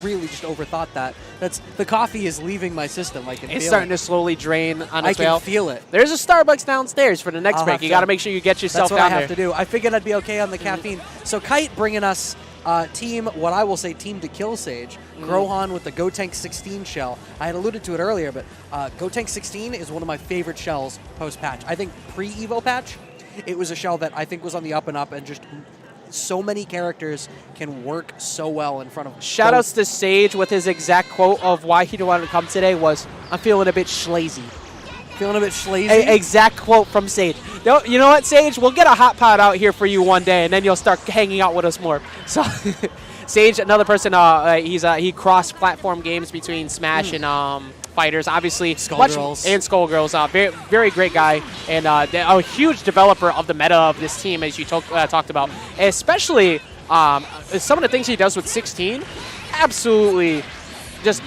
really just overthought that. That's the coffee is leaving my system. I can It's feel starting it. to slowly drain on I its way out. can feel it. There's a Starbucks downstairs for the next break. You got to make sure you get yourself That's what down I have there. to do. I figured I'd be okay on the caffeine. So Kite bringing us what I will say team to kill Sage. Gohan with the Gotenks 16 shell. I had alluded to it earlier, but Gotenks 16 is one of my favorite shells post-patch. I think pre-Evo patch, it was a shell that I think was on the up and up, and just so many characters can work so well in front of. Shoutouts to Sage with his exact quote of why he didn't want to come today was, "I'm feeling a bit schlazy." Feeling a bit schlazy? Exact quote from Sage. No, you know what, Sage? We'll get a hot pot out here for you one day, and then you'll start hanging out with us more. So, Sage, another person, he cross-platform games between Smash and FighterZ, obviously. Skullgirls. And Skullgirls. Very, very great guy, and a huge developer of the meta of this team, as you talked about. And especially some of the things he does with 16, absolutely just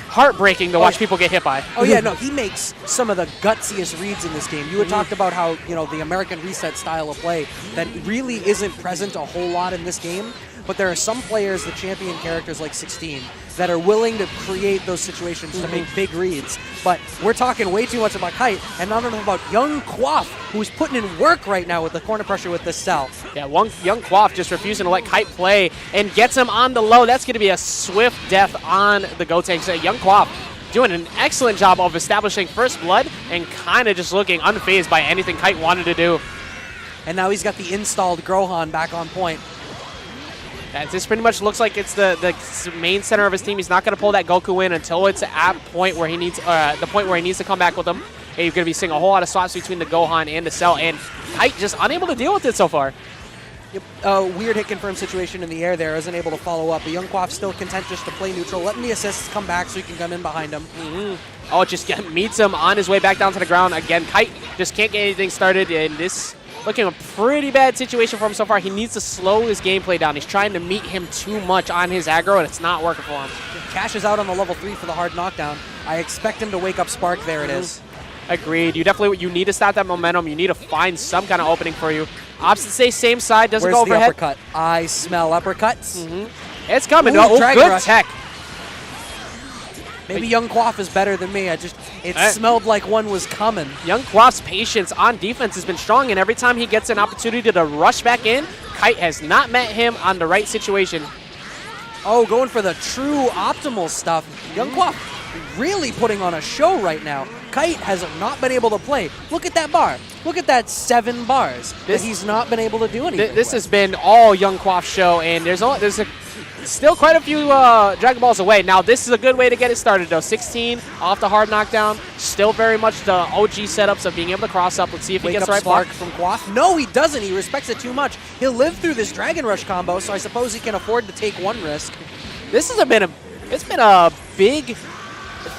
heartbreaking to watch people get hit by. Oh yeah, no, he makes some of the gutsiest reads in this game. You had talked about how, the American reset style of play that really isn't present a whole lot in this game, but there are some players, the champion characters like 16, that are willing to create those situations to make big reads. But we're talking way too much about Kite, and not enough about young Quaff, who's putting in work right now with the corner pressure with this cell. Yeah, young Quaff just refusing to let Kite play and gets him on the low. That's going to be a swift death on the Gotenks. Young Quaff doing an excellent job of establishing first blood and kind of just looking unfazed by anything Kite wanted to do. And now he's got the installed Gohan back on point. This pretty much looks like it's the main center of his team. He's not going to pull that Goku in until it's at point where he needs the point where he needs to come back with him. And you're going to be seeing a whole lot of swaps between the Gohan and the Cell, and Kite just unable to deal with it so far. Yep. Weird hit confirm situation in the air there, isn't able to follow up. But young Quaff still content just to play neutral, letting the assists come back so he can come in behind him. Oh, it just meets him on his way back down to the ground. Again, Kite just can't get anything started, and this looking a pretty bad situation for him so far. He needs to slow his gameplay down. He's trying to meet him too much on his aggro, and it's not working for him. Cashes out on the level 3 for the hard knockdown. I expect him to wake up Spark. There it is. Agreed. You need to stop that momentum. You need to find some kind of opening for you. Opposite say same side, doesn't go overhead. Where's the uppercut? I smell uppercuts. It's coming. Ooh, Oh, Dragon good Rush. tech. Maybe young Quaff is better than me. It smelled like one was coming. Young Quaff's patience on defense has been strong, and every time he gets an opportunity to rush back in, Kite has not met him on the right situation. Oh, going for the true optimal stuff. Young Quaff really putting on a show right now. Kite has not been able to play. Look at that bar. Look at that 7 bars that he's not been able to do anything This with. has been all Young Quaff's show, and there's still quite a few Dragon Balls away. Now, this is a good way to get it started, though. 16 off the hard knockdown. Still very much the OG setups of being able to cross up. Let's see if he gets the right Spark block. from Quaff. No, he doesn't. He respects it too much. He'll live through this Dragon Rush combo, so I suppose he can afford to take one risk. This has been a big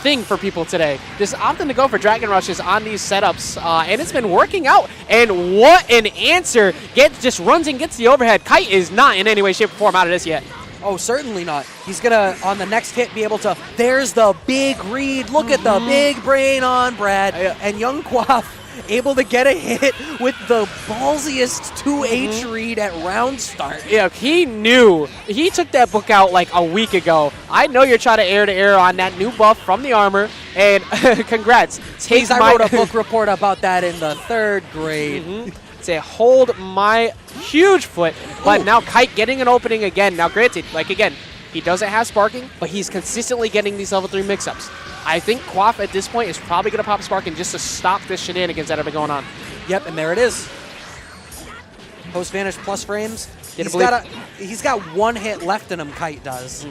thing for people today. Just opting to go for Dragon Rushes on these setups, and it's been working out. And what an answer! Just runs and gets the overhead. Kite is not in any way, shape, or form out of this yet. Oh, certainly not. He's going to, on the next hit, be able to, there's the big read. Look at the big brain on Brad. And young Quaff able to get a hit with the ballsiest 2H read at round start. Yeah, he knew. He took that book out like a week ago. I know you're trying to air on that new buff from the armor, and congrats. Please, I wrote a book report about that in the 3rd grade. Say, hold my huge foot, but now Kite getting an opening again. Now, granted, again, he doesn't have sparking, but he's consistently getting these level 3 mix-ups. I think Quaff at this point is probably going to pop sparking just to stop this shenanigans that have been going on. Yep, and there it is. Post vanish plus frames. He's got 1 hit left in him, Kite does.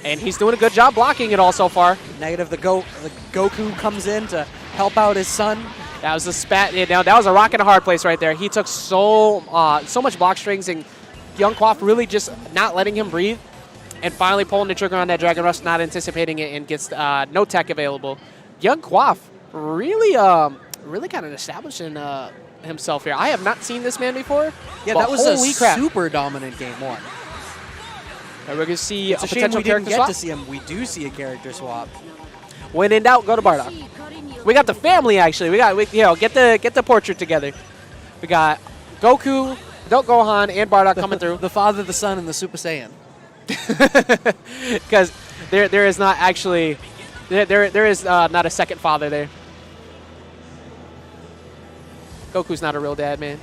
And he's doing a good job blocking it all so far. Negative, the Goku comes in to help out his son. That was a spat. Now that was a rock and a hard place right there. He took so much block strings, and young Quaff really just not letting him breathe, and finally pulling the trigger on that Dragon Rush, not anticipating it, and gets no tech available. Young Quaff really kind of establishing himself here. I have not seen this man before. Yeah, that was a super dominant game 1. We're going to see it's a shame we didn't get to see him. We do see a character swap. When in doubt, go to Bardock. We got the family, actually. Get the portrait together. We got Goku, Gohan, and Bardock coming through. The father, the son, and the Super Saiyan. Because there is not actually there is not a second father there. Goku's not a real dad, man.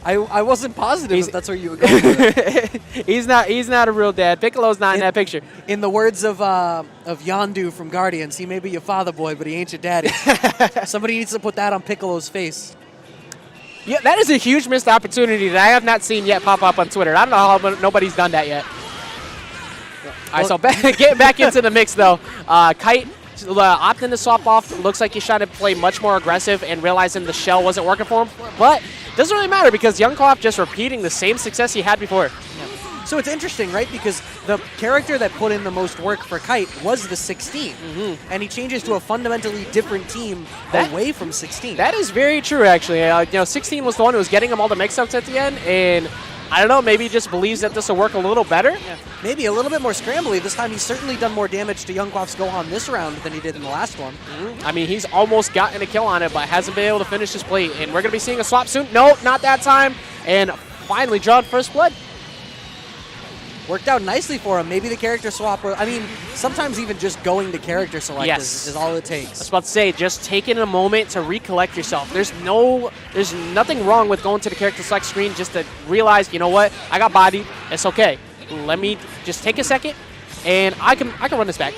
I wasn't positive if that's where you were going with it. He's not a real dad. Piccolo's not in that picture. In the words of Yondu from Guardians, he may be your father boy, but he ain't your daddy. Somebody needs to put that on Piccolo's face. Yeah, that is a huge missed opportunity that I have not seen yet pop up on Twitter. I don't know how nobody's done that yet. All right, so getting back into the mix, though. Kite opting to swap off. Looks like he's trying to play much more aggressive and realizing the shell wasn't working for him. But it doesn't really matter because Young Quaff just repeating the same success he had before. Yeah. So it's interesting, right? Because the character that put in the most work for Kite was the 16. And he changes to a fundamentally different team away from 16. That is very true, actually. 16 was the one who was getting him all the mix-ups at the end, and I don't know, maybe he just believes that this will work a little better. Yeah. Maybe a little bit more scrambly. This time he's certainly done more damage to Young Quaff's Gohan this round than he did in the last one. I mean, he's almost gotten a kill on it, but hasn't been able to finish his plate. And we're going to be seeing a swap soon. No, not that time. And finally drawn first blood. Worked out nicely for him. Maybe the character swap. I mean, sometimes even just going to character select is all it takes. I was about to say, just taking a moment to recollect yourself. There's nothing wrong with going to the character select screen just to realize, you know what, I got bodied. It's okay. Let me just take a second, and I can run this back.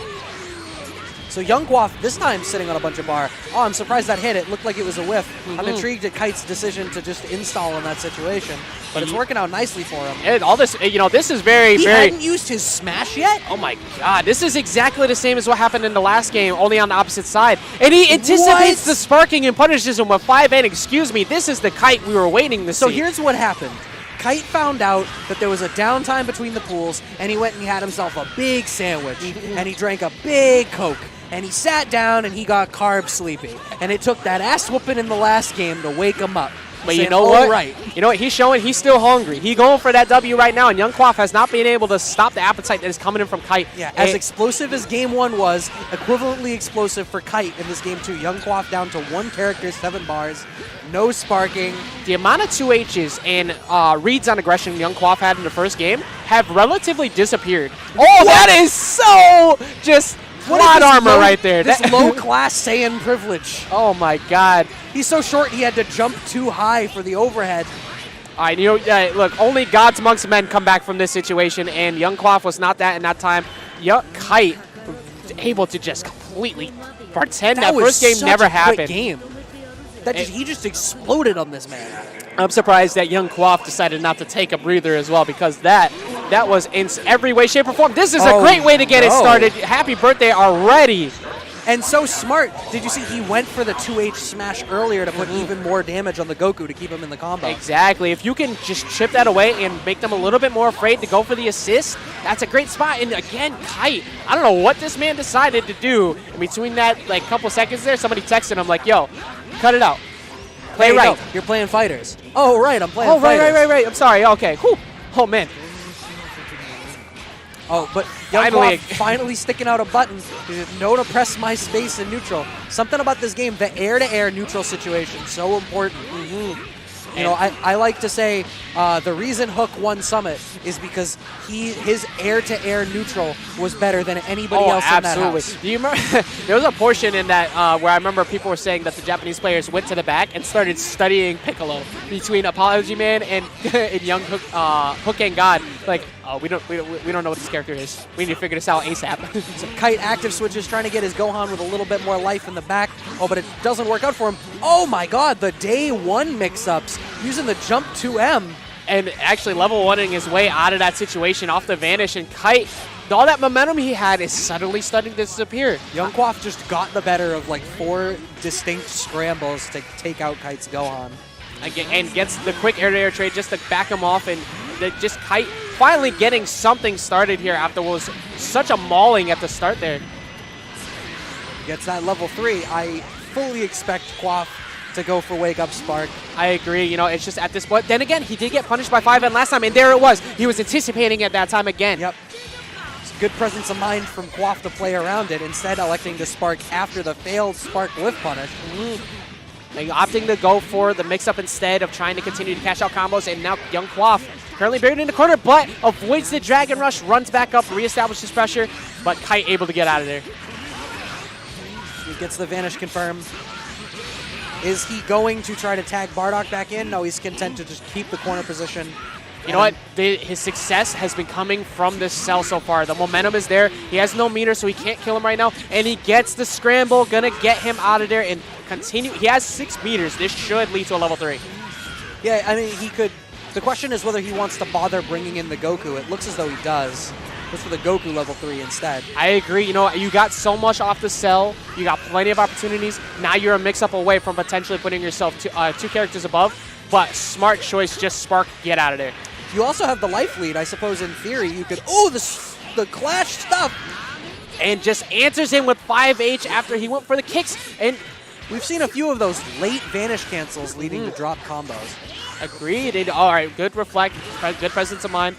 So Young Quaff this time sitting on a bunch of bar. Oh, I'm surprised that hit. It looked like it was a whiff. I'm intrigued at Kite's decision to just install in that situation, but it's working out nicely for him. And all this, this is very. He hadn't used his smash yet? Oh my God, this is exactly the same as what happened in the last game, only on the opposite side. And he anticipates the sparking and punishes him with 5N. Excuse me, this is the Kite we were waiting to see. So here's what happened. Kite found out that there was a downtime between the pools, and he went and he had himself a big sandwich, and he drank a big Coke. And he sat down and he got carb sleepy. And it took that ass whooping in the last game to wake him up. But you know what? Right. You know what? He's showing he's still hungry. He's going for that W right now, and Young Quaff has not been able to stop the appetite that is coming in from Kite. Yeah, as explosive as game 1 was, equivalently explosive for Kite in this game 2. Young Quaff down to 1 character, 7 bars, no sparking. The amount of 2Hs and reads on aggression Young Quaff had in the first game have relatively disappeared. Oh, that is so just... plot armor right there. This low-class Saiyan privilege. Oh, my God. He's so short he had to jump too high for the overhead. All right, look, only gods amongst men come back from this situation, and Young Quaff was not that in that time. Kite was able to just completely pretend that first game never happened. Game. He just exploded on this man. I'm surprised that Young Quaff decided not to take a breather as well, because that was in every way, shape, or form. This is a great way to get it started. Happy birthday already. And so smart. Did you see he went for the 2H smash earlier to put even more damage on the Goku to keep him in the combo? Exactly. If you can just chip that away and make them a little bit more afraid to go for the assist, that's a great spot. And again, Kite, I don't know what this man decided to do. In between that couple seconds there, somebody texted him like, yo, cut it out. Play right. Go. You're playing fighters. Oh, right. I'm playing fighters. Oh, right. I'm sorry. Okay. Whew. Oh, man. Oh, but Young Quaff finally sticking out a button. He said, no to press my space in neutral. Something about this game, the air-to-air neutral situation, so important. You know, I like to say the reason Hook won Summit is because his air-to-air neutral was better than anybody else in that house. Do you remember? There was a portion in that where I remember people were saying that the Japanese players went to the back and started studying Piccolo between Apology Man and Young Hook and God. Like, we don't know what this character is. We need to figure this out ASAP. So Kite active switches, trying to get his Gohan with a little bit more life in the back. Oh, but it doesn't work out for him. Oh my God, the day 1 mix-ups using the jump 2M. And actually level 1ing his way out of that situation off the vanish, and Kite, all that momentum he had is suddenly starting to disappear. Young Quaff just got the better of 4 distinct scrambles to take out Kite's Gohan. And gets the quick air-to-air trade just to back him off, and just Kite finally getting something started here after what was such a mauling at the start there. Gets that level 3. I fully expect Quaff to go for Wake Up Spark. I agree. It's just at this point. Then again, he did get punished by 5N last time, and there it was. He was anticipating at that time again. Yep. It's good presence of mind from Quaff to play around it, instead electing to Spark after the failed Spark lift punish. opting to go for the mix-up instead of trying to continue to cash out combos. And now young Quaff currently buried in the corner, but avoids the Dragon Rush, runs back up, reestablishes pressure, but Kite able to get out of there. He gets the Vanish confirm. Is he going to try to tag Bardock back in? No, he's content to just keep the corner position. You know what? His success has been coming from this cell so far. The momentum is there. He has no meter, so he can't kill him right now. And he gets the scramble, gonna get him out of there and continue. He has 6 meters. This should lead to a level 3. Yeah, I mean, he could. The question is whether he wants to bother bringing in the Goku. It looks as though he does. Goes for the Goku level 3 instead. I agree. You know, you got so much off the cell. You got plenty of opportunities. Now you're a mix-up away from potentially putting yourself 2 characters above. But smart choice, just Spark, get out of there. You also have the life lead. I suppose in theory you could, the clash stuff. And just answers him with 5H after he went for the kicks. And we've seen a few of those late Vanish cancels leading to drop combos. Agreed. All right, good reflect, good presence of mind.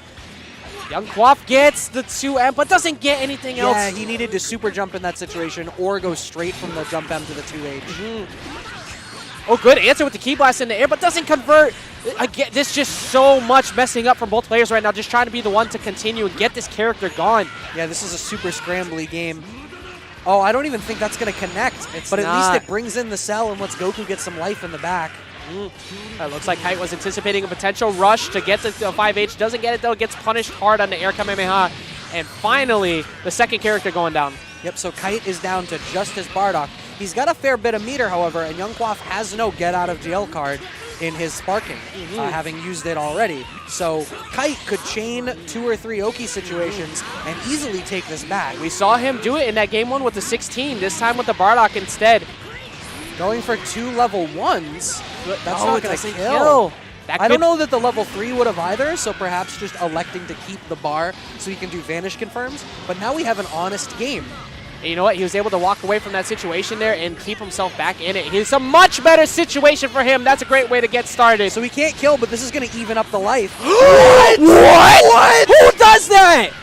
Young Quaff gets the 2M, but doesn't get anything else. Yeah, he needed to super jump in that situation or go straight from the jump M to the 2H. Oh, good answer with the Key Blast in the air, but doesn't convert. Again, this just so much messing up from both players right now, just trying to be the one to continue and get this character gone. Yeah, this is a super scrambly game. Oh, I don't even think that's going to connect. But at least it brings in the cell and lets Goku get some life in the back. Looks like Kite was anticipating a potential rush to get the 5H. Doesn't get it, though. Gets punished hard on the air Kamehameha. And finally, the second character going down. Yep, so Kite is down to just his Bardock. He's got a fair bit of meter, however, and young Quaff has no get-out-of-jail card in his sparking, having used it already. So Kite could chain 2 or 3 Oki situations and easily take this back. We saw him do it in that game 1 with the 16, this time with the Bardock instead. Going for 2 level 1s, that's not going to kill. I don't know that the level 3 would have either, so perhaps just electing to keep the bar so he can do Vanish confirms. But now we have an honest game. And you know what? He was able to walk away from that situation there and keep himself back in it. It's a much better situation for him. That's a great way to get started. So he can't kill, but this is going to even up the life. What? Who does that?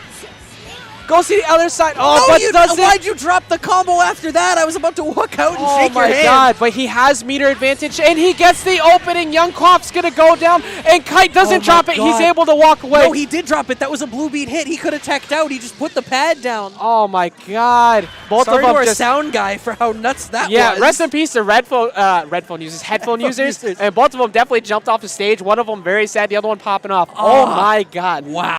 Go see the other side. Oh, but doesn't. Why'd you drop the combo after that? I was about to walk out and shake your hand. Oh my god, but he has meter advantage, and he gets the opening. Young Quaff's going to go down, and Kite doesn't drop it. He's able to walk away. No, he did drop it. That was a blue beat hit. He could have teched out. He just put the pad down. Oh my god. Both Sorry of them to our just sound guy for how nuts that was. Yeah, rest in peace to headphone users. And both of them definitely jumped off the stage. One of them very sad, the other one popping off. Oh my god. Wow.